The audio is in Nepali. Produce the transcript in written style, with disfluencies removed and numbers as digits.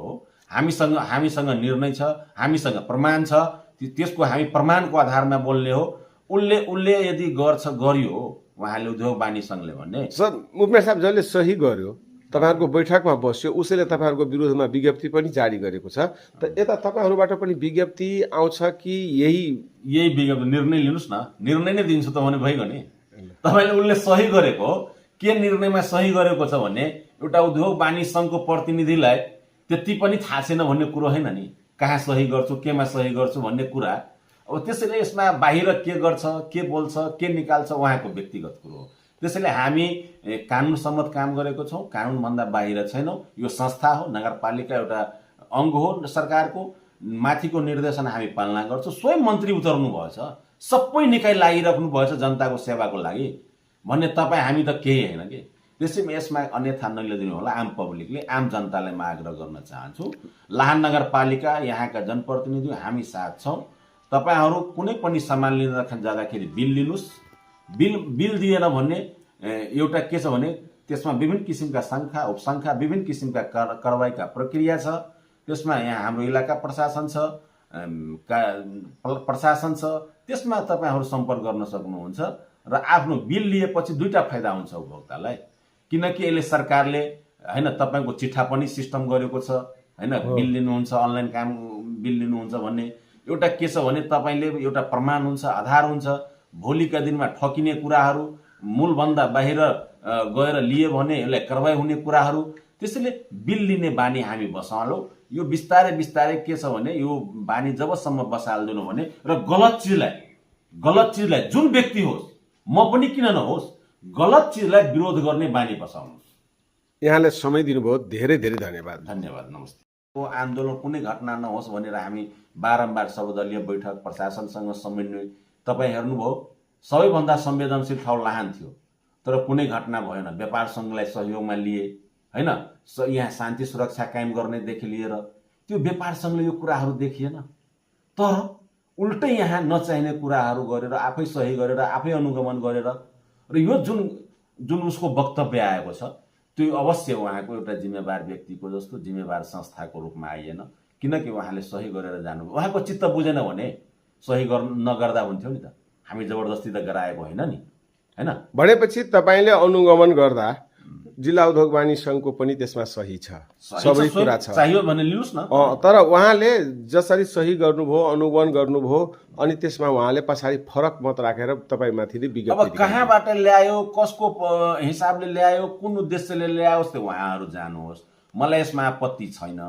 हो। हामीसँग निर्णय छ, हामीसँग प्रमाण छ, त्यसको हामी प्रमाणको आधारमा बोल्ने हो। उसले यदि गर्यो उहाँले उद्योग वाणिज्य संघले भन्ने। सर उमेर साहब जसले सही गर्यो तपाईहरुको बैठकमा बस्यो उसैले तपाईहरुको विरोधमा विज्ञप्ति पनि जारी गरेको छ। त यता तपाईहरुबाट पनि विज्ञप्ति आउँछ कि यही विज्ञप्ति निर्णय लिनुस् न, निर्णय नै दिन्छु त भने भइगयो नि। तपाईले उसले सही गरेको के निर्णयमा सही गरेको छ भने एउटा उद्योग वाणिज्य संघको प्रतिनिधिलाई त्यति पनि थाहा छैन भन्ने कुरो हैन नि, कहाँ सही गर्छु केमा सही गर्छु भन्ने कुरा। अब त्यसैले यसमा बाहिर के गर्छ के बोल्छ के निकाल्छ उहाँको व्यक्तिगत कुरो हो। त्यसैले हामी कानुन सम्मत काम गरेको छौं, कानुन भन्दा बाहिर छैनौं। यो संस्था हो, नगरपालिका एउटा अंग हो सरकारको, माथिको निर्देशन हामी पालना गर्छौं। स्वयं मन्त्री उतर्नु भएछ, सबै निकाय लागिराख्नु भएछ जनताको सेवाको लागि भन्ने तपाई हामी त केही हैन के। त्यसैले यसमा अन्यथा नलिदिनु होला। आम पब्लिकले आम जनतालाई म आग्रह गर्न चाहन्छु, लाहान नगरपालिका यहाँका जनप्रतिनिधि हामी साथ छौं। तपाईहरु कुनै पनि सामान लिन जाँदाखेरि बिल लिनुस्। बिल दिएन भन्ने एउटा के छ भने त्यसमा विभिन्न किसिमका संख्या उपसंख्या विभिन्न किसिमका कारबाहीका प्रक्रिया छ। त्यसमा यहाँ हाम्रो इलाका प्रशासन छ, त्यसमा तपाईहरु सम्पर्क गर्न सक्नुहुन्छ र आफ्नो बिल लिएपछि दुईटा फाइदा हुन्छ उपभोक्तालाई। किनकि यसले सरकारले हैन तपाईको चिठा पनि सिस्टम गरेको छ हैन, बिल लिनुहुन्छ अनलाइन काम बिल लिनुहुन्छ भन्ने एउटा के छ भने तपाईले एउटा प्रमाण हुन्छ, आधार हुन्छ। भोलिका दिनमा ठकिने कुराहरू मूलभन्दा बाहिर गएर लिए भने यसलाई कारबाही हुने कुराहरू। त्यसैले बिल लिने बानी हामी बसालौं। यो बिस्तारै के छ भने यो बानी जबसम्म बसाल्दैनौ भने र गलत चिजलाई जुन व्यक्ति होस् म पनि किन नहोस् गलत चिजलाई विरोध गर्ने बानी बसाउनुस्। यहाँले समय दिनुभयो, धेरै धेरै धन्यवाद। धन्यवाद, नमस्ते। आन्दोलन कुनै घटना नहोस् भनेर हामी बारम्बार सर्वदलीय बैठक प्रशासनसँग समन्वय तपाई हेर्नुभयो। सबैभन्दा संवेदनशील ठाउँ लाहान थियो तर कुनै घटना भएन। व्यापार संघलाई सहयोगमा लिए हैन, यहाँ शान्ति सुरक्षा कायम गर्नेदेखि लिएर त्यो व्यापार संघले यो कुराहरू देखिएन। तर उल्टै यहाँ नचाहिने कुराहरू गरेर आफै सही गरेर आफै अनुगमन गरेर र यो जुन उसको वक्तव्य आएको छ त्यो अवश्य उहाँको एउटा जिम्मेवार व्यक्तिको जस्तो जिम्मेवार संस्थाको रूपमा आइएन। किनकि उहाँले सही गरेर जानुभयो। उहाँको चित्त बुझेन भने सही नगर्दा हुन्थ्यो नि त। हामी जबरजस्ती त गराएको होइन नि, हैन। भनेपछि तपाईले अनुगमन गर्दा जिल्ला उद्योग वाणिज्य संघको पनि त्यसमा सही छ, सबै कुरा छ। चाहियो भने लिनुस् न। तर उहाँले जसरी सही गर्नुभयो अनुगमन गर्नुभयो अनि त्यसमा उहाँले पछाडि फरक मत राखेर तपाईमाथि विज्ञप्ति अब कहाँबाट ल्यायो कसको हिसाबले ल्यायो कुन उद्देश्यले ल्यायो उहाँहरू जानुहोस्। मलाई यसमा आपत्ति छैन।